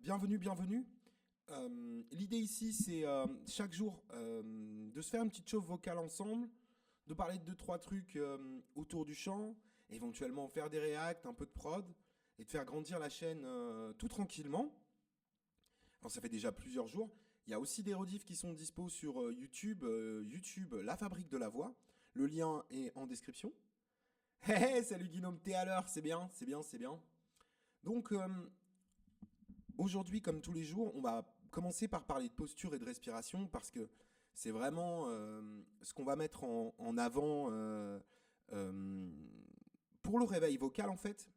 Bienvenue, bienvenue. L'idée ici, c'est chaque jour de se faire une petite chauffe vocale ensemble, de parler de deux, trois trucs autour du chant, éventuellement faire des reacts, un peu de prod, et de faire grandir la chaîne tout tranquillement. Alors ça fait déjà plusieurs jours. Il y a aussi des rediffs qui sont dispo sur YouTube, YouTube La Fabrique de la Voix. Le lien est en description. Hé hé, salut Guillaume, t'es à l'heure, c'est bien, c'est bien, c'est bien. Donc aujourd'hui, comme tous les jours, on va commencer par parler de posture et de respiration parce que c'est vraiment ce qu'on va mettre en avant euh, pour le réveil vocal en fait.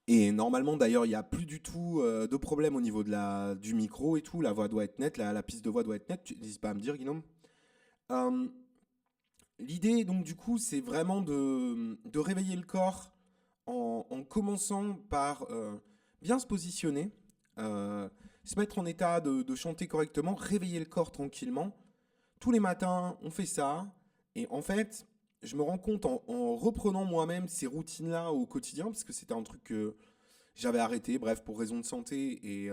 Et normalement d'ailleurs, il n'y a plus du tout de problème au niveau du micro et tout. La voix doit être nette, la piste de voix doit être nette. Tu n'hésites pas à me dire, Guillaume. Euh, L'idée donc du coup, c'est vraiment de réveiller le corps en commençant par bien se positionner, euh, se mettre en état de chanter correctement, réveiller le corps tranquillement. Tous les matins, on fait ça. Et en fait, je me rends compte en reprenant moi-même ces routines-là au quotidien, parce que c'était un truc que j'avais arrêté, bref, pour raison de santé et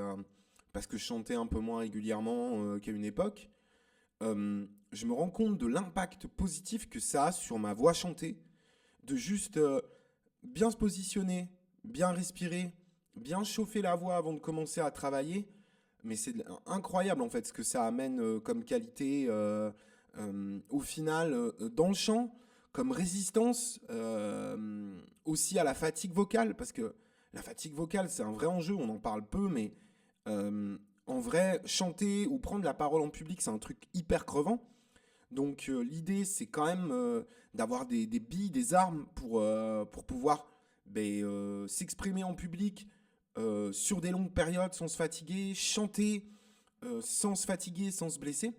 parce que je chantais un peu moins régulièrement qu'à une époque. Je me rends compte de l'impact positif que ça a sur ma voix chantée, de juste bien se positionner, bien respirer, bien chauffer la voix avant de commencer à travailler. Mais c'est incroyable en fait ce que ça amène comme qualité au final dans le chant, comme résistance aussi à la fatigue vocale. Parce que la fatigue vocale c'est un vrai enjeu, on en parle peu, mais euh, en vrai, chanter ou prendre la parole en public c'est un truc hyper crevant. Donc l'idée, c'est quand même d'avoir des billes, des armes pour pouvoir s'exprimer en public sur des longues périodes sans se fatiguer, chanter sans se fatiguer, sans se blesser.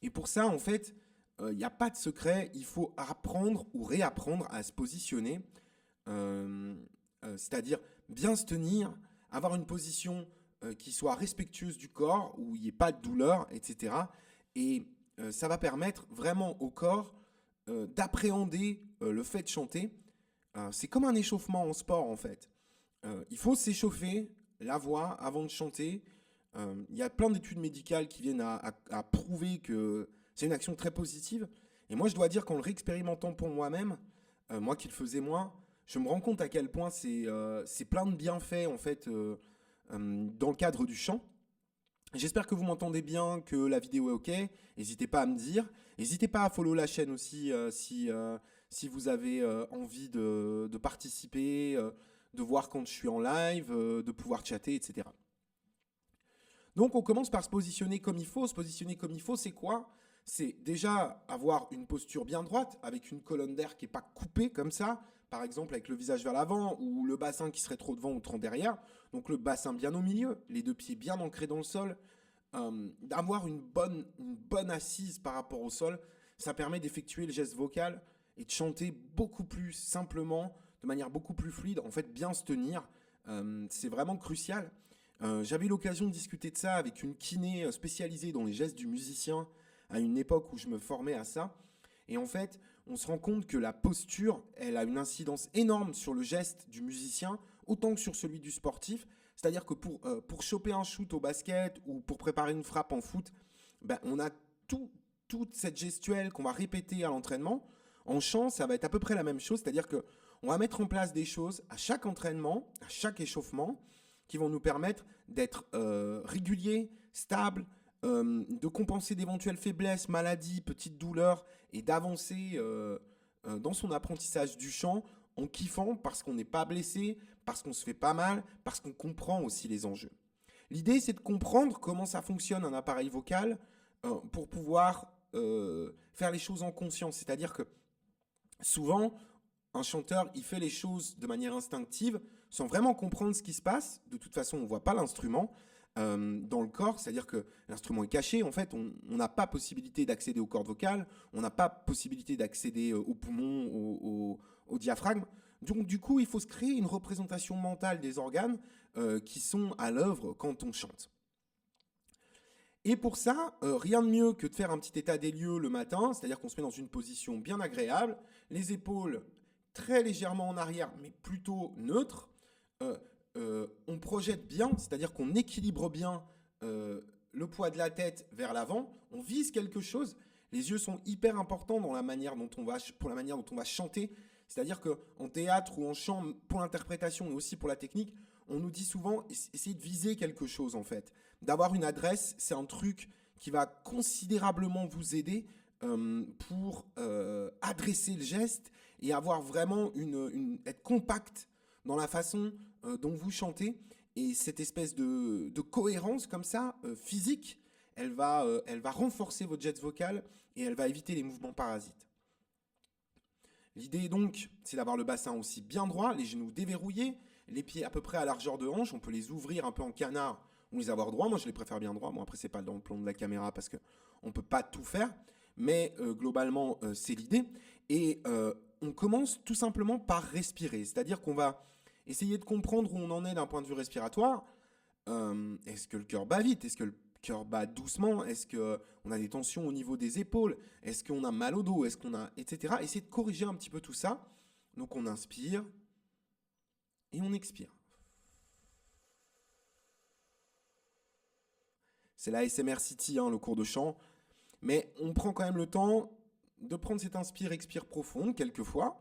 Et pour ça, en fait, il n'y a pas de secret, il faut apprendre ou réapprendre à se positionner, euh, c'est-à-dire bien se tenir, avoir une position qui soit respectueuse du corps, où il n'y ait pas de douleur, etc. Et ça va permettre vraiment au corps d'appréhender le fait de chanter. C'est comme un échauffement en sport en fait. Il faut s'échauffer la voix avant de chanter. Il y a plein d'études médicales qui viennent à prouver que c'est une action très positive. Et moi, je dois dire qu'en le réexpérimentant pour moi-même, moi qui le faisais moins, je me rends compte à quel point c'est plein de bienfaits en fait dans le cadre du chant. J'espère que vous m'entendez bien, que la vidéo est OK. N'hésitez pas à me dire. N'hésitez pas à follow la chaîne aussi si vous avez envie de participer, de voir quand je suis en live, de pouvoir chatter, etc. Donc on commence par se positionner comme il faut. Se positionner comme il faut, c'est quoi? C'est déjà avoir une posture bien droite, avec une colonne d'air qui n'est pas coupée comme ça, par exemple avec le visage vers l'avant, ou le bassin qui serait trop devant ou trop derrière. Donc le bassin bien au milieu, les deux pieds bien ancrés dans le sol, d'avoir une bonne assise par rapport au sol, ça permet d'effectuer le geste vocal et de chanter beaucoup plus simplement, de manière beaucoup plus fluide. En fait, bien se tenir, c'est vraiment crucial. J'avais eu l'occasion de discuter de ça avec une kiné spécialisée dans les gestes du musicien à une époque où je me formais à ça. Et en fait, on se rend compte que la posture, elle a une incidence énorme sur le geste du musicien, autant que sur celui du sportif. C'est-à-dire que pour choper un shoot au basket ou pour préparer une frappe en foot, ben, on a toute cette gestuelle qu'on va répéter à l'entraînement. En chant, ça va être à peu près la même chose. C'est-à-dire que on va mettre en place des choses à chaque entraînement, à chaque échauffement, qui vont nous permettre d'être réguliers, stables, de compenser d'éventuelles faiblesses, maladies, petites douleurs et d'avancer dans son apprentissage du chant en kiffant parce qu'on n'est pas blessé, parce qu'on se fait pas mal, parce qu'on comprend aussi les enjeux. L'idée, c'est de comprendre comment ça fonctionne un appareil vocal pour pouvoir faire les choses en conscience. C'est-à-dire que souvent, un chanteur, il fait les choses de manière instinctive, sans vraiment comprendre ce qui se passe. De toute façon, on ne voit pas l'instrument dans le corps, c'est-à-dire que l'instrument est caché. En fait, on n'a pas possibilité d'accéder aux cordes vocales, on n'a pas possibilité d'accéder aux poumons, au diaphragme. Donc, du coup, il faut se créer une représentation mentale des organes qui sont à l'œuvre quand on chante. Et pour ça, rien de mieux que de faire un petit état des lieux le matin, c'est-à-dire qu'on se met dans une position bien agréable, les épaules très légèrement en arrière, mais plutôt neutre. Euh, on projette bien, c'est-à-dire qu'on équilibre bien le poids de la tête vers l'avant. On vise quelque chose. Les yeux sont hyper importants dans la manière dont on va, pour la manière dont on va chanter. C'est-à-dire qu'en théâtre ou en chant, pour l'interprétation et aussi pour la technique, on nous dit souvent essayer de viser quelque chose en fait. D'avoir une adresse, c'est un truc qui va considérablement vous aider pour adresser le geste et avoir vraiment être compact dans la façon dont vous chantez. Et cette espèce de cohérence comme ça, physique, elle va renforcer votre jet vocal et elle va éviter les mouvements parasites. L'idée donc, c'est d'avoir le bassin aussi bien droit, les genoux déverrouillés, les pieds à peu près à largeur de hanche. On peut les ouvrir un peu en canard ou les avoir droits. Moi, je les préfère bien droits. Bon, après, c'est pas dans le plan de la caméra parce qu'on ne peut pas tout faire. Mais globalement, c'est l'idée. Et on commence tout simplement par respirer. C'est-à-dire qu'on va essayer de comprendre où on en est d'un point de vue respiratoire. Est-ce que le cœur bat vite? Est-ce que le cœur bat doucement? Est-ce qu'on a des tensions au niveau des épaules? Est-ce qu'on a mal au dos? Est-ce qu'on a... etc. Essayer de corriger un petit peu tout ça. Donc on inspire et on expire. C'est la SMR City, hein, le cours de chant. Mais on prend quand même le temps de prendre cette inspire-expire profonde quelquefois.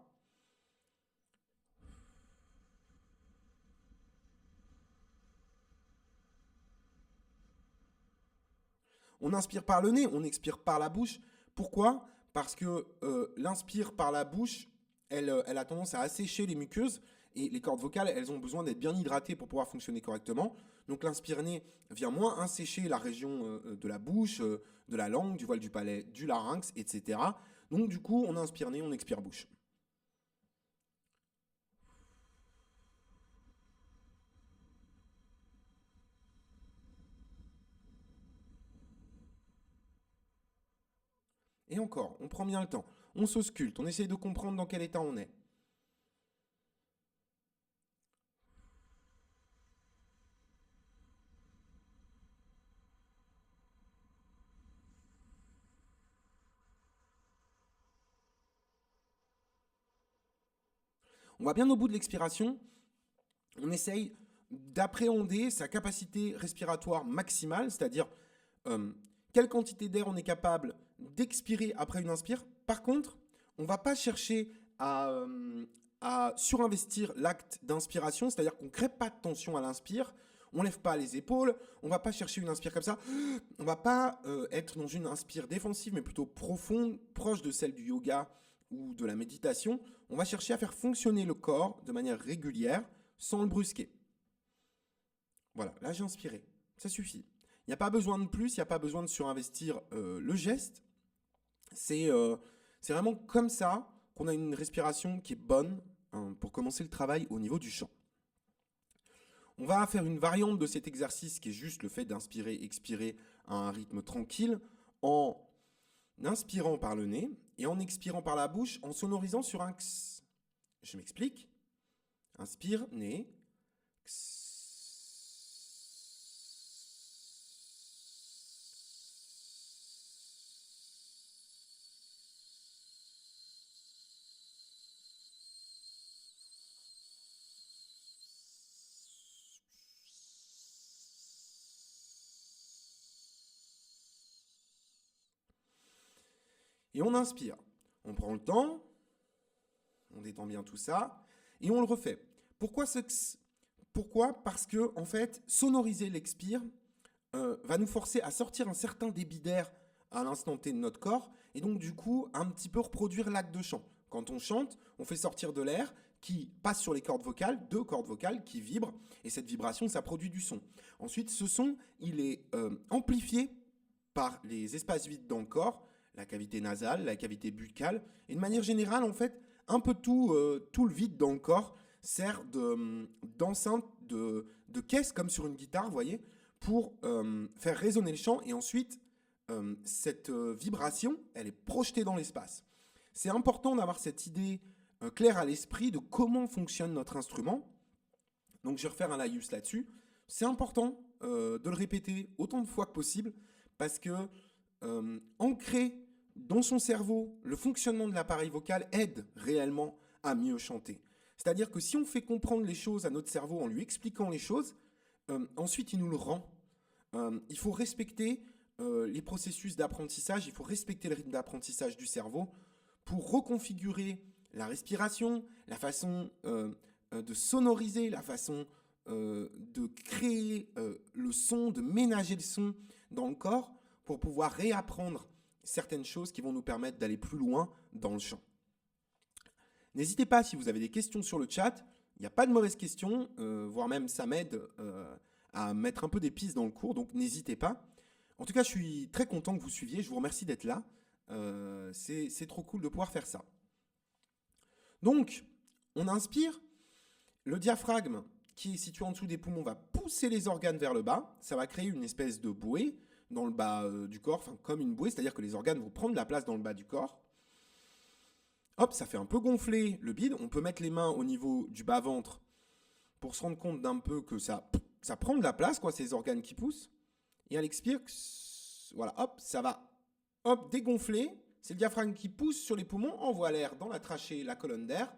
On inspire par le nez, on expire par la bouche. Pourquoi? Parce que l'inspire par la bouche, elle a tendance à assécher les muqueuses et les cordes vocales, elles ont besoin d'être bien hydratées pour pouvoir fonctionner correctement. Donc l'inspire-nez vient moins assécher la région de la bouche, de la langue, du voile du palais, du larynx, etc. Donc du coup, on inspire nez, on expire bouche. Et encore, on prend bien le temps. On s'ausculte, on essaye de comprendre dans quel état on est. On va bien au bout de l'expiration. On essaye d'appréhender sa capacité respiratoire maximale, c'est-à-dire euh, quelle quantité d'air on est capable d'expirer après une inspire. Par contre, on ne va pas chercher à surinvestir l'acte d'inspiration, c'est-à-dire qu'on ne crée pas de tension à l'inspire, on ne lève pas les épaules, on ne va pas chercher une inspire comme ça, on ne va pas être dans une inspire défensive, mais plutôt profonde, proche de celle du yoga ou de la méditation. On va chercher à faire fonctionner le corps de manière régulière, sans le brusquer. Voilà, là j'ai inspiré, ça suffit. Il n'y a pas besoin de plus, il n'y a pas besoin de surinvestir le geste. C'est vraiment comme ça qu'on a une respiration qui est bonne hein, pour commencer le travail au niveau du chant. On va faire une variante de cet exercice qui est juste le fait d'inspirer, expirer à un rythme tranquille en inspirant par le nez et en expirant par la bouche en sonorisant sur un x. Je m'explique. Inspire, nez, x. Et on inspire. On prend le temps, on détend bien tout ça, et on le refait. Pourquoi ce x? Pourquoi? Parce que, en fait, sonoriser l'expire va nous forcer à sortir un certain débit d'air à l'instant T de notre corps, et donc du coup, un petit peu reproduire l'acte de chant. Quand on chante, on fait sortir de l'air qui passe sur les cordes vocales, deux cordes vocales qui vibrent, et cette vibration, ça produit du son. Ensuite, ce son, il est amplifié par les espaces vides dans le corps, la cavité nasale, la cavité buccale, et de manière générale, en fait, un peu tout le vide dans le corps sert d'enceinte, de caisse, comme sur une guitare, vous voyez, pour faire résonner le chant, et ensuite, cette vibration, elle est projetée dans l'espace. C'est important d'avoir cette idée claire à l'esprit de comment fonctionne notre instrument. Donc je vais refaire un laïus là-dessus. C'est important de le répéter autant de fois que possible, parce que ancrer dans son cerveau le fonctionnement de l'appareil vocal aide réellement à mieux chanter. C'est-à-dire que si on fait comprendre les choses à notre cerveau en lui expliquant les choses, ensuite il nous le rend. Il faut respecter les processus d'apprentissage, il faut respecter le rythme d'apprentissage du cerveau pour reconfigurer la respiration, la façon de sonoriser, la façon de créer le son, de ménager le son dans le corps pour pouvoir réapprendre certaines choses qui vont nous permettre d'aller plus loin dans le chant. N'hésitez pas si vous avez des questions sur le chat, il n'y a pas de mauvaises questions, voire même ça m'aide à mettre un peu des pistes dans le cours, donc n'hésitez pas. En tout cas, je suis très content que vous suiviez, je vous remercie d'être là, c'est trop cool de pouvoir faire ça. Donc, on inspire, le diaphragme qui est situé en dessous des poumons va pousser les organes vers le bas, ça va créer une espèce de bouée dans le bas du corps, enfin comme une bouée, c'est-à-dire que les organes vont prendre la place dans le bas du corps. Hop, ça fait un peu gonfler le bide, on peut mettre les mains au niveau du bas-ventre pour se rendre compte d'un peu que ça prend de la place, quoi, ces organes qui poussent. Et à l'expire, voilà, hop, ça va dégonfler. C'est le diaphragme qui pousse sur les poumons, envoie l'air dans la trachée, la colonne d'air.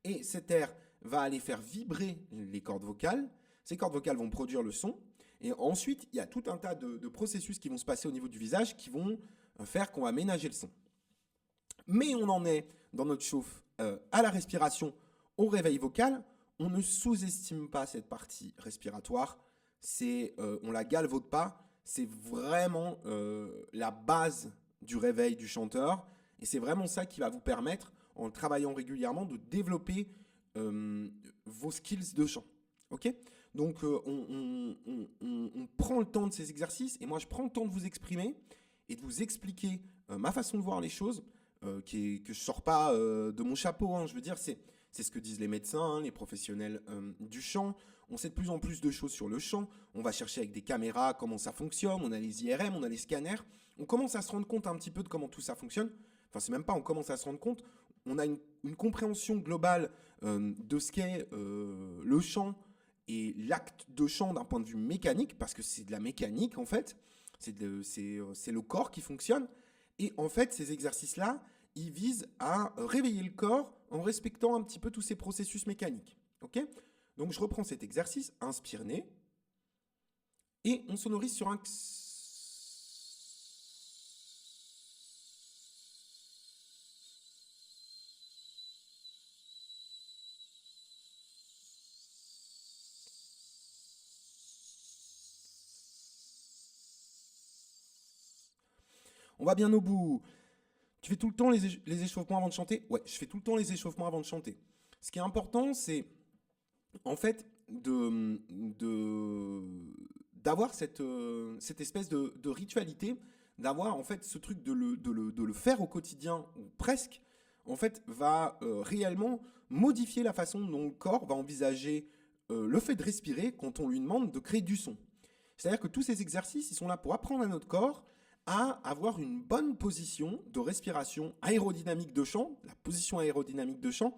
Et cet air va aller faire vibrer les cordes vocales. Ces cordes vocales vont produire le son. Et ensuite, il y a tout un tas de processus qui vont se passer au niveau du visage qui vont faire qu'on va ménager le son. Mais on en est dans notre chauffe à la respiration, au réveil vocal. On ne sous-estime pas cette partie respiratoire. On la galvaude pas. C'est vraiment la base du réveil du chanteur. Et c'est vraiment ça qui va vous permettre, en travaillant régulièrement, de développer vos skills de chant. Ok ? Donc, on prend le temps de ces exercices. Et moi, je prends le temps de vous exprimer et de vous expliquer ma façon de voir les choses, que je ne sors pas de mon chapeau. Hein. Je veux dire, c'est ce que disent les médecins, hein, les professionnels du chant. On sait de plus en plus de choses sur le chant. On va chercher avec des caméras comment ça fonctionne. On a les IRM, on a les scanners. On commence à se rendre compte un petit peu de comment tout ça fonctionne. Enfin, c'est même pas on commence à se rendre compte. On a une compréhension globale de ce qu'est le chant et l'acte de chant d'un point de vue mécanique, parce que c'est de la mécanique en fait. C'est le corps qui fonctionne. Et en fait, ces exercices-là, ils visent à réveiller le corps en respectant un petit peu tous ces processus mécaniques. Ok ? Donc, je reprends cet exercice, inspire nez, et on sonorise sur un x. On va bien au bout. Tu fais tout le temps les échauffements avant de chanter ? Ouais, je fais tout le temps les échauffements avant de chanter. Ce qui est important, c'est en fait d'avoir cette espèce de ritualité, d'avoir en fait ce truc de le faire au quotidien, ou presque, en fait, va réellement modifier la façon dont le corps va envisager le fait de respirer quand on lui demande de créer du son. C'est-à-dire que tous ces exercices, ils sont là pour apprendre à notre corps à avoir une bonne position de respiration aérodynamique de chant, la position aérodynamique de chant,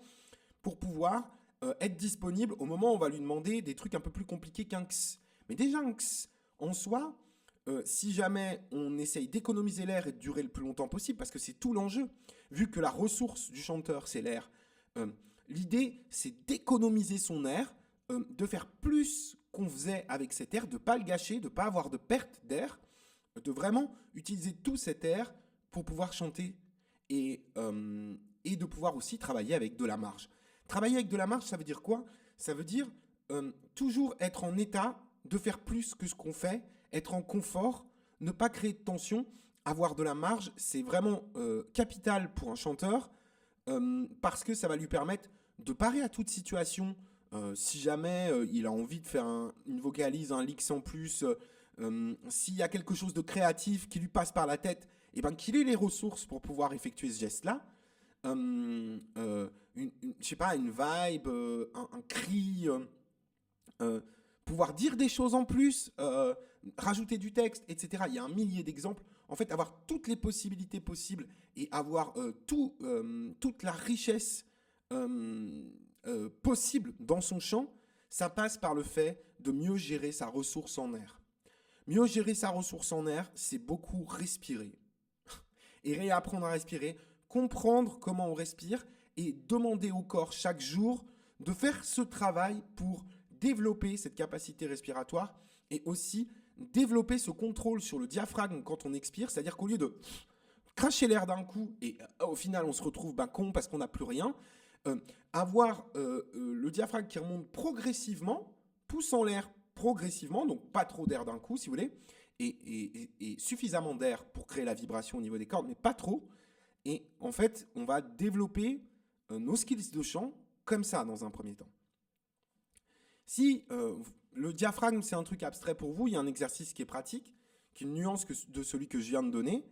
pour pouvoir être disponible au moment où on va lui demander des trucs un peu plus compliqués qu'un x. Mais déjà un x en soi, si jamais on essaye d'économiser l'air et de durer le plus longtemps possible, parce que c'est tout l'enjeu, vu que la ressource du chanteur c'est l'air, l'idée c'est d'économiser son air, de faire plus qu'on faisait avec cet air, de ne pas le gâcher, de ne pas avoir de perte d'air, de vraiment utiliser tout cet air pour pouvoir chanter et de pouvoir aussi travailler avec de la marge. Travailler avec de la marge, ça veut dire quoi ? Ça veut dire toujours être en état de faire plus que ce qu'on fait, être en confort, ne pas créer de tension. Avoir de la marge, c'est vraiment capital pour un chanteur parce que ça va lui permettre de parer à toute situation. Si jamais il a envie de faire une vocalise, un lick sans plus, s'il y a quelque chose de créatif qui lui passe par la tête, et ben qu'il ait les ressources pour pouvoir effectuer ce geste-là. Je sais pas, une vibe, un cri, pouvoir dire des choses en plus, rajouter du texte, etc. Il y a un millier d'exemples. En fait, avoir toutes les possibilités possibles et avoir toute la richesse possible dans son chant, ça passe par le fait de mieux gérer sa ressource en air. Mieux gérer sa ressource en air, c'est beaucoup respirer. Et réapprendre à respirer, comprendre comment on respire et demander au corps chaque jour de faire ce travail pour développer cette capacité respiratoire et aussi développer ce contrôle sur le diaphragme quand on expire, c'est-à-dire qu'au lieu de cracher l'air d'un coup et au final on se retrouve con parce qu'on n'a plus rien, avoir le diaphragme qui remonte progressivement, poussant l'air progressivement, donc pas trop d'air d'un coup si vous voulez, et suffisamment d'air pour créer la vibration au niveau des cordes, mais pas trop. Et en fait, on va développer nos skills de chant comme ça dans un premier temps. Si le diaphragme c'est un truc abstrait pour vous, il y a un exercice qui est pratique, qui est une nuance de celui que je viens de donner,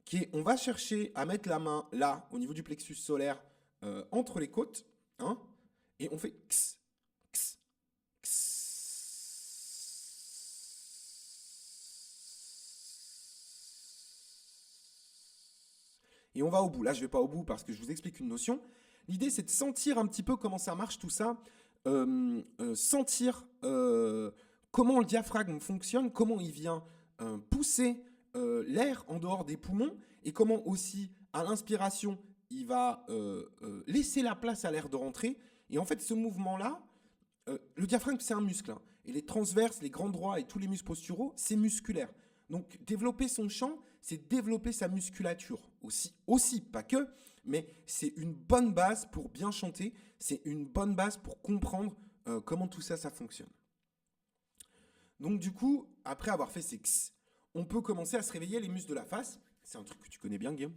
qui est on va chercher à mettre la main là, au niveau du plexus solaire, entre les côtes, hein, et on fait x, x, x. Et on va au bout. Là, je ne vais pas au bout parce que je vous explique une notion. L'idée, c'est de sentir un petit peu comment ça marche tout ça, sentir comment le diaphragme fonctionne, comment il vient pousser l'air en dehors des poumons et comment aussi, à l'inspiration, il va laisser la place à l'air de rentrer. Et en fait, ce mouvement-là, le diaphragme, c'est un muscle. Hein, et les transverses, les grands droits et tous les muscles posturaux, c'est musculaire. Donc, développer son chant, c'est développer sa musculature aussi, pas que, mais c'est une bonne base pour bien chanter, c'est une bonne base pour comprendre comment tout ça, ça fonctionne. Donc du coup, après avoir fait ces x, on peut commencer à se réveiller les muscles de la face. C'est un truc que tu connais bien, Guillaume.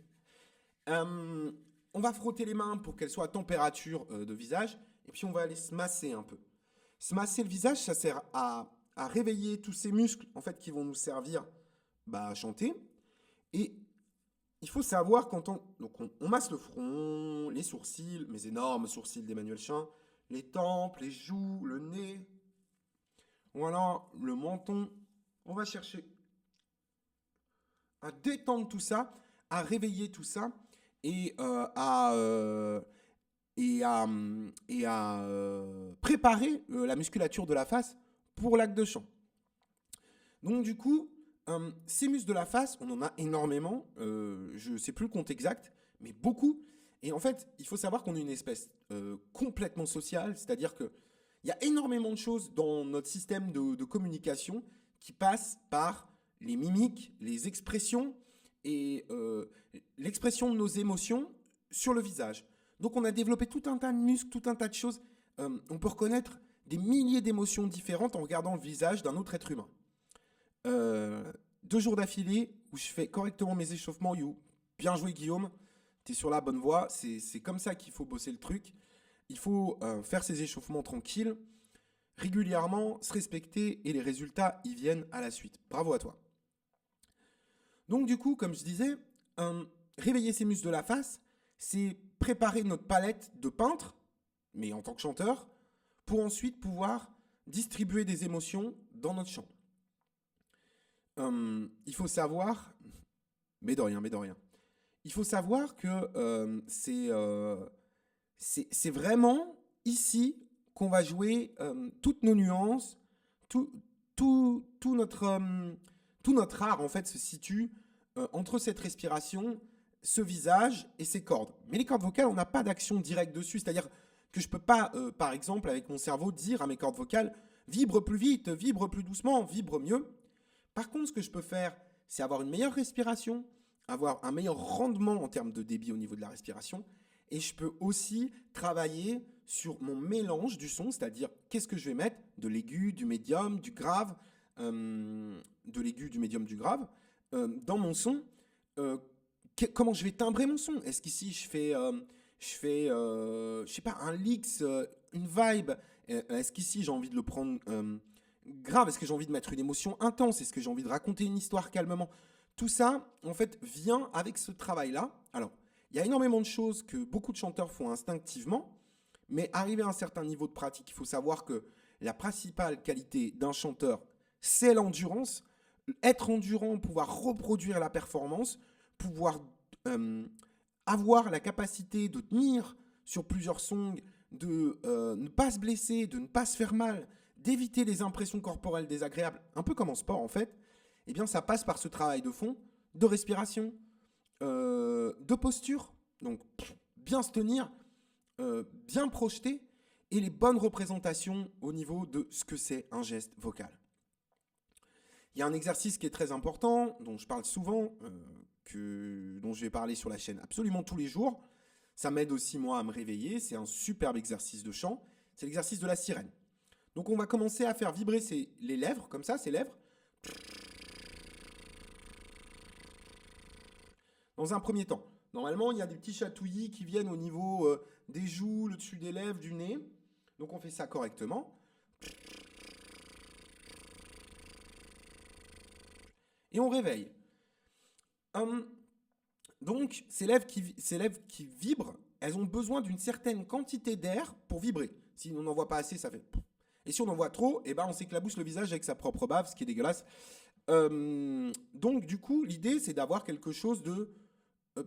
On va frotter les mains pour qu'elles soient à température de visage, et puis on va aller se masser un peu. Se masser le visage, ça sert à réveiller tous ces muscles en fait qui vont nous servir à chanter. Et il faut savoir quand on masse le front, les sourcils, mes énormes sourcils d'Emmanuel Chin, les tempes, les joues, le nez, ou alors le menton. On va chercher à détendre tout ça, à réveiller tout ça et à préparer la musculature de la face pour l'acte de chant. Donc du coup, ces muscles de la face, on en a énormément, je ne sais plus le compte exact, mais beaucoup. Et en fait, il faut savoir qu'on est une espèce complètement sociale, c'est-à-dire qu'il y a énormément de choses dans notre système de communication qui passent par les mimiques, les expressions et l'expression de nos émotions sur le visage. Donc on a développé tout un tas de muscles, tout un tas de choses. On peut reconnaître des milliers d'émotions différentes en regardant le visage d'un autre être humain. 2 jours d'affilée où je fais correctement mes échauffements. Bien joué Guillaume, t'es sur la bonne voie, c'est comme ça qu'il faut bosser le truc. Il faut faire ses échauffements tranquilles, régulièrement, se respecter et les résultats ils viennent à la suite. Bravo à toi. Donc du coup, comme je disais, réveiller ses muscles de la face, c'est préparer notre palette de peintre, mais en tant que chanteur, pour ensuite pouvoir distribuer des émotions dans notre chant. Il faut savoir, mais de rien, il faut savoir que c'est vraiment ici qu'on va jouer toutes nos nuances, tout notre art en fait se situe entre cette respiration, ce visage et ces cordes. Mais les cordes vocales, on n'a pas d'action directe dessus, c'est-à-dire que je ne peux pas, par exemple, avec mon cerveau, dire à mes cordes vocales « vibre plus vite, vibre plus doucement, vibre mieux ». Par contre, ce que je peux faire, c'est avoir une meilleure respiration, avoir un meilleur rendement en termes de débit au niveau de la respiration. Et je peux aussi travailler sur mon mélange du son, c'est-à-dire qu'est-ce que je vais mettre de l'aigu, du médium, du grave, dans mon son. Comment je vais timbrer mon son? Est-ce qu'ici je fais je sais pas, un licks, une vibe? Est-ce qu'ici j'ai envie de le prendre grave? Est-ce que j'ai envie de mettre une émotion intense? Est-ce que j'ai envie de raconter une histoire calmement? Tout ça, en fait, vient avec ce travail-là. Alors, il y a énormément de choses que beaucoup de chanteurs font instinctivement, mais arrivé à un certain niveau de pratique, il faut savoir que la principale qualité d'un chanteur, c'est l'endurance. Être endurant, pouvoir reproduire la performance, pouvoir avoir la capacité de tenir sur plusieurs songs, de ne pas se blesser, de ne pas se faire mal, d'éviter les impressions corporelles désagréables, un peu comme en sport en fait, eh bien ça passe par ce travail de fond, de respiration, de posture, donc bien se tenir, bien projetées et les bonnes représentations au niveau de ce que c'est un geste vocal. Il y a un exercice qui est très important, dont je parle souvent, dont je vais parler sur la chaîne absolument tous les jours. Ça m'aide aussi moi à me réveiller, c'est un superbe exercice de chant, c'est l'exercice de la sirène. Donc on va commencer à faire vibrer les lèvres, comme ça, ces lèvres. Dans un premier temps. Normalement, il y a des petits chatouillis qui viennent au niveau des joues, le dessus des lèvres, du nez. Donc on fait ça correctement. Et on réveille. Donc ces lèvres qui vibrent, elles ont besoin d'une certaine quantité d'air pour vibrer. Si on n'en voit pas assez, ça fait... Et si on en voit trop, eh ben on s'éclabousse le visage avec sa propre bave, ce qui est dégueulasse. Donc du coup, l'idée, c'est d'avoir quelque chose de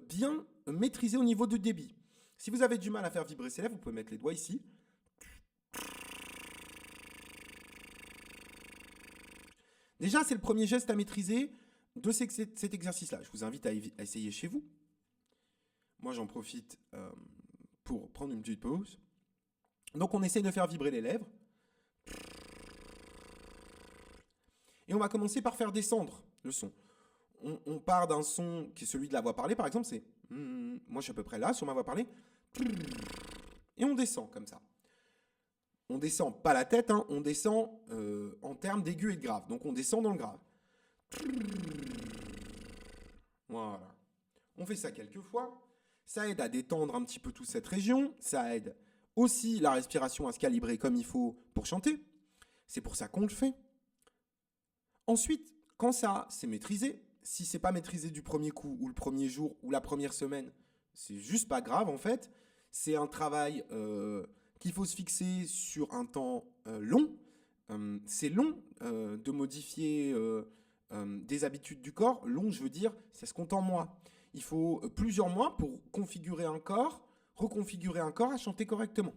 bien maîtrisé au niveau de débit. Si vous avez du mal à faire vibrer ces lèvres, vous pouvez mettre les doigts ici. Déjà, c'est le premier geste à maîtriser de cet exercice-là. Je vous invite à essayer chez vous. Moi, j'en profite pour prendre une petite pause. Donc, on essaie de faire vibrer les lèvres. Et on va commencer par faire descendre le son. On part d'un son qui est celui de la voix parlée, par exemple, c'est... moi, je suis à peu près là, sur ma voix parlée. Et on descend comme ça. On descend pas la tête, hein, on descend en termes d'aigu et de grave. Donc, on descend dans le grave. Voilà. On fait ça quelques fois. Ça aide à détendre un petit peu toute cette région. Ça aide aussi la respiration à se calibrer comme il faut pour chanter. C'est pour ça qu'on le fait. Ensuite, quand ça c'est maîtrisé, si c'est pas maîtrisé du premier coup ou le premier jour ou la première semaine, c'est juste pas grave en fait. C'est un travail qu'il faut se fixer sur un temps long. C'est long de modifier des habitudes du corps. Long, je veux dire, ça se compte en mois. Il faut plusieurs mois pour configurer un corps, reconfigurer un corps à chanter correctement.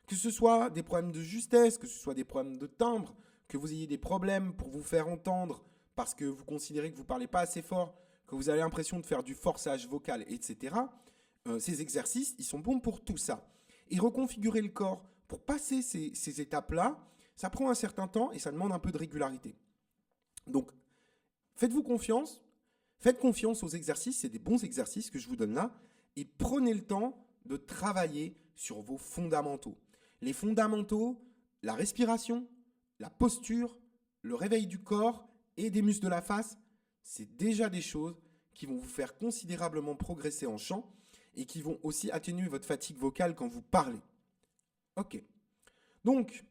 Que ce soit des problèmes de justesse, que ce soit des problèmes de timbre, que vous ayez des problèmes pour vous faire entendre parce que vous considérez que vous ne parlez pas assez fort, que vous avez l'impression de faire du forçage vocal, etc. Ces exercices, ils sont bons pour tout ça. Et reconfigurer le corps pour passer ces étapes-là, ça prend un certain temps et ça demande un peu de régularité. Donc, faites-vous confiance, faites confiance aux exercices, c'est des bons exercices que je vous donne là, et prenez le temps de travailler sur vos fondamentaux. Les fondamentaux, la respiration, la posture, le réveil du corps et des muscles de la face, c'est déjà des choses qui vont vous faire considérablement progresser en chant et qui vont aussi atténuer votre fatigue vocale quand vous parlez. Ok. Donc,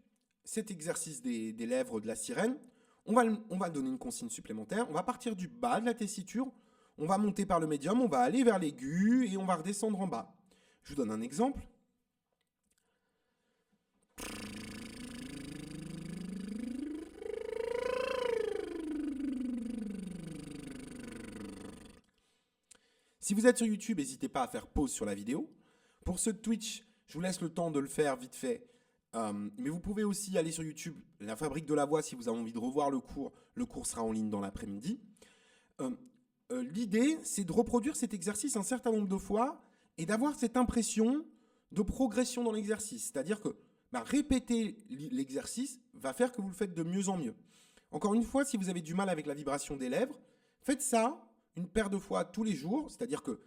cet exercice des lèvres de la sirène, on va donner une consigne supplémentaire. On va partir du bas de la tessiture, on va monter par le médium, on va aller vers l'aigu et on va redescendre en bas. Je vous donne un exemple. Si vous êtes sur YouTube, n'hésitez pas à faire pause sur la vidéo. Pour ceux de Twitch, je vous laisse le temps de le faire vite fait. Mais vous pouvez aussi aller sur YouTube, La Fabrique de la Voix, si vous avez envie de revoir le cours. Le cours sera en ligne dans l'après-midi. L'idée, c'est de reproduire cet exercice un certain nombre de fois et d'avoir cette impression de progression dans l'exercice. C'est-à-dire que répéter l'exercice va faire que vous le faites de mieux en mieux. Encore une fois, si vous avez du mal avec la vibration des lèvres, faites ça une paire de fois tous les jours. C'est-à-dire que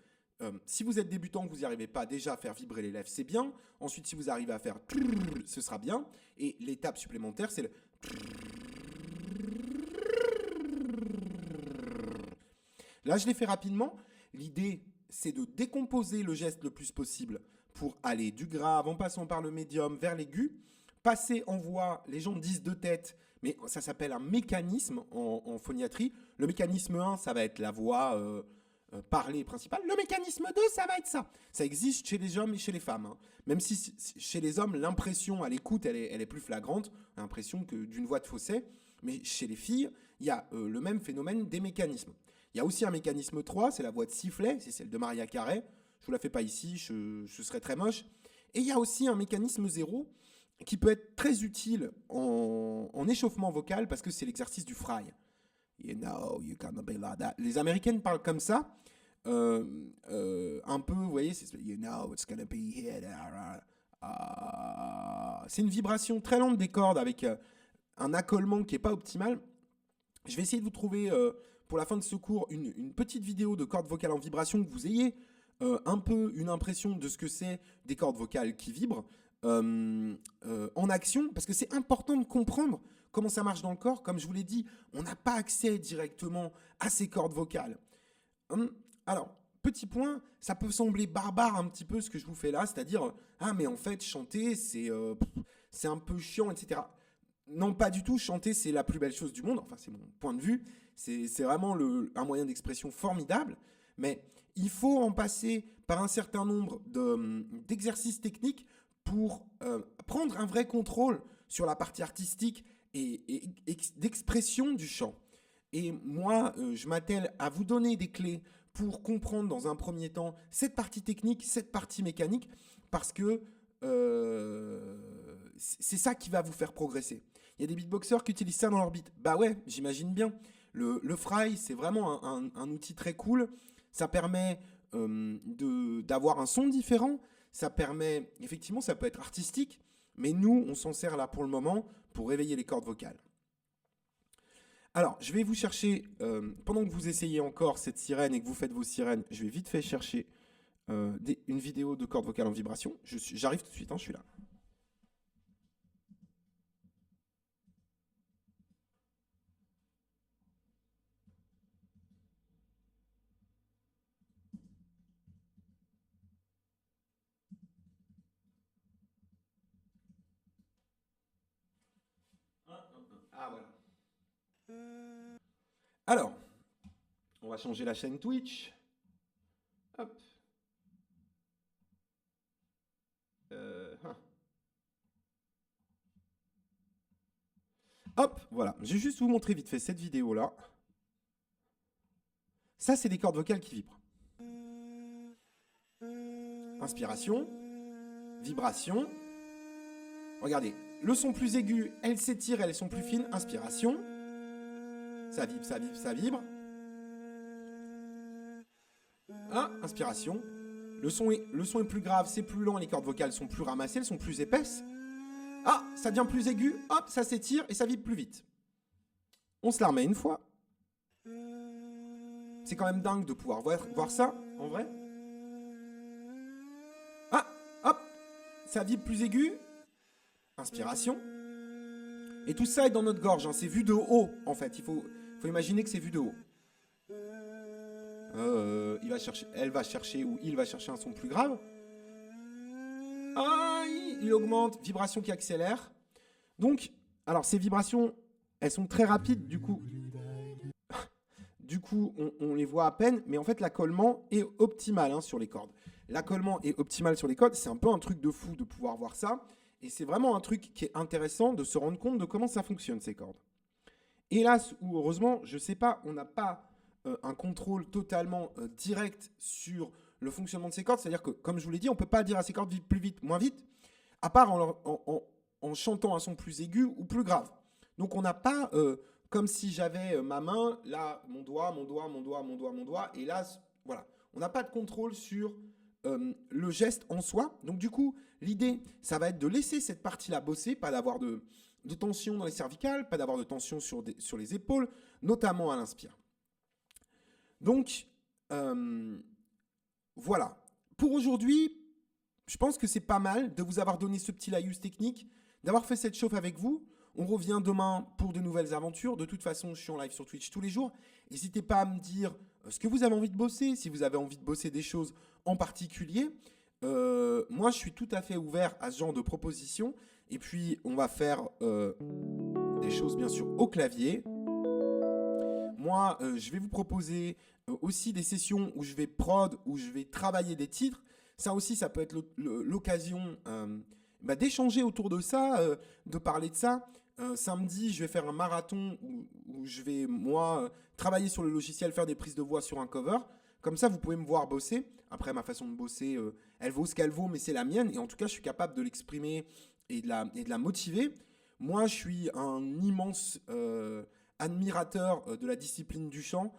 si vous êtes débutant, que vous n'y arrivez pas déjà à faire vibrer les lèvres, c'est bien. Ensuite, si vous arrivez à faire ce sera bien. Et l'étape supplémentaire, c'est le... Là, je l'ai fait rapidement. L'idée, c'est de décomposer le geste le plus possible pour aller du grave en passant par le médium vers l'aigu. Passer en voix, les gens disent de tête, mais ça s'appelle un mécanisme en phoniatrie. Le mécanisme 1, ça va être la voix parlée principale. Le mécanisme 2, ça va être ça. Ça existe chez les hommes et chez les femmes. Hein. Même si chez les hommes, l'impression à l'écoute, elle est plus flagrante, l'impression que d'une voix de fausset. Mais chez les filles, il y a le même phénomène des mécanismes. Il y a aussi un mécanisme 3, c'est la voix de sifflet, c'est celle de Maria Carey. Je ne vous la fais pas ici, ce serait très moche. Et il y a aussi un mécanisme 0 qui peut être très utile en échauffement vocal parce que c'est l'exercice du fry. You know, you gonna be like that. Les Américaines parlent comme ça. un peu, vous voyez, c'est you know it's gonna be here. C'est une vibration très lente des cordes avec un accolement qui n'est pas optimal. Je vais essayer de vous trouver pour la fin de ce cours une petite vidéo de cordes vocales en vibration, que vous ayez un peu une impression de ce que c'est des cordes vocales qui vibrent en action, parce que c'est important de comprendre comment ça marche dans le corps. Comme je vous l'ai dit, on n'a pas accès directement à ces cordes vocales. Alors, petit point, ça peut sembler barbare un petit peu ce que je vous fais là, c'est-à-dire, ah mais en fait, chanter, c'est un peu chiant, etc. Non, pas du tout, chanter, c'est la plus belle chose du monde, enfin c'est mon point de vue, c'est vraiment un moyen d'expression formidable, mais il faut en passer par un certain nombre d'exercices techniques pour prendre un vrai contrôle sur la partie artistique et d'expression du chant. Et moi, je m'attelle à vous donner des clés pour comprendre dans un premier temps cette partie technique, cette partie mécanique, parce que c'est ça qui va vous faire progresser. Il y a des beatboxers qui utilisent ça dans leur beat. Bah ouais, j'imagine bien. Le fry, c'est vraiment un outil très cool. Ça permet d'avoir un son différent. Ça permet, effectivement, ça peut être artistique, mais nous, on s'en sert là pour le moment pour réveiller les cordes vocales. Alors, je vais vous chercher, pendant que vous essayez encore cette sirène et que vous faites vos sirènes, je vais vite fait chercher une vidéo de cordes vocales en vibration. J'arrive tout de suite, hein, je suis là. Ah, voilà. Alors, on va changer la chaîne Twitch. Hop. Hop, voilà. Je vais juste vous montrer vite fait cette vidéo-là. Ça, c'est des cordes vocales qui vibrent. Inspiration. Vibration. Regardez, le son plus aigu, elles s'étirent, elles sont plus fines. Inspiration. Ça vibre, ça vibre, ça vibre. Ah, inspiration. Le son est plus grave, c'est plus lent, les cordes vocales sont plus ramassées, elles sont plus épaisses. Ah, ça devient plus aigu, hop, ça s'étire et ça vibre plus vite. On se la remet une fois. C'est quand même dingue de pouvoir voir ça, en vrai. Ah, hop, ça vibre plus aigu. Inspiration. Et tout ça est dans notre gorge, hein. C'est vu de haut, en fait. Il faut imaginer que c'est vu de haut. Elle va chercher, ou il va chercher un son plus grave. Ah, il augmente, vibration qui accélère. Donc, alors ces vibrations, elles sont très rapides, du coup. Du coup, on les voit à peine, mais en fait, l'accolement est optimal hein, sur les cordes. L'accolement est optimal sur les cordes, c'est un peu un truc de fou de pouvoir voir ça. Et c'est vraiment un truc qui est intéressant de se rendre compte de comment ça fonctionne, ces cordes. Hélas ou heureusement, je ne sais pas, on n'a pas un contrôle totalement direct sur le fonctionnement de ces cordes. C'est-à-dire que, comme je vous l'ai dit, on ne peut pas dire à ces cordes plus vite, moins vite, à part en chantant un son plus aigu ou plus grave. Donc on n'a pas, comme si j'avais ma main, là, mon doigt, et là, voilà. On n'a pas de contrôle sur le geste en soi. Donc du coup, l'idée, ça va être de laisser cette partie-là bosser, pas d'avoir de tension dans les cervicales, pas d'avoir de tension sur les épaules, notamment à l'inspire. Donc, voilà. Pour aujourd'hui, je pense que c'est pas mal de vous avoir donné ce petit laïus technique, d'avoir fait cette chauffe avec vous. On revient demain pour de nouvelles aventures. De toute façon, je suis en live sur Twitch tous les jours. N'hésitez pas à me dire ce que vous avez envie de bosser, si vous avez envie de bosser des choses en particulier. Moi, je suis tout à fait ouvert à ce genre de propositions. Et puis, on va faire des choses, bien sûr, au clavier. Moi, je vais vous proposer aussi des sessions où je vais prod, où je vais travailler des titres. Ça aussi, ça peut être l'occasion d'échanger autour de ça, de parler de ça. Samedi, je vais faire un marathon où je vais, moi, travailler sur le logiciel, faire des prises de voix sur un cover. Comme ça, vous pouvez me voir bosser. Après, ma façon de bosser, elle vaut ce qu'elle vaut, mais c'est la mienne. Et en tout cas, je suis capable de l'exprimer et de la motiver. Moi, je suis un immense admirateur de la discipline du chant.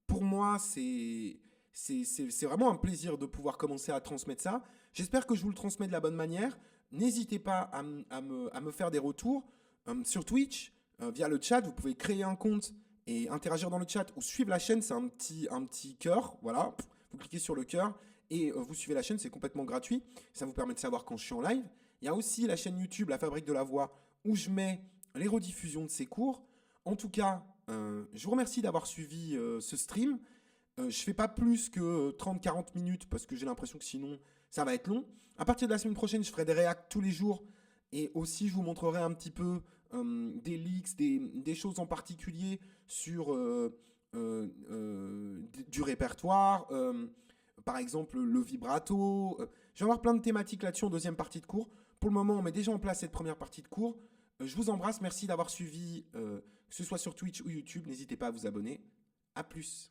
Pour pour moi, c'est vraiment un plaisir de pouvoir commencer à transmettre ça. J'espère que je vous le transmets de la bonne manière. N'hésitez pas à me faire des retours sur Twitch, via le chat. Vous pouvez créer un compte et interagir dans le chat ou suivre la chaîne. C'est un petit cœur. Voilà. Vous cliquez sur le cœur et vous suivez la chaîne. C'est complètement gratuit. Ça vous permet de savoir quand je suis en live. Il y a aussi la chaîne YouTube, La Fabrique de la Voix, où je mets les rediffusions de ces cours. En tout cas, je vous remercie d'avoir suivi ce stream. Je fais pas plus que 30-40 minutes parce que j'ai l'impression que sinon ça va être long. À partir de la semaine prochaine, je ferai des réacts tous les jours et aussi je vous montrerai un petit peu des leaks, des choses en particulier sur du répertoire, par exemple le vibrato. Je vais avoir plein de thématiques là-dessus en deuxième partie de cours. Pour le moment, on met déjà en place cette première partie de cours. Je vous embrasse, merci d'avoir suivi, que ce soit sur Twitch ou YouTube. N'hésitez pas à vous abonner. À plus.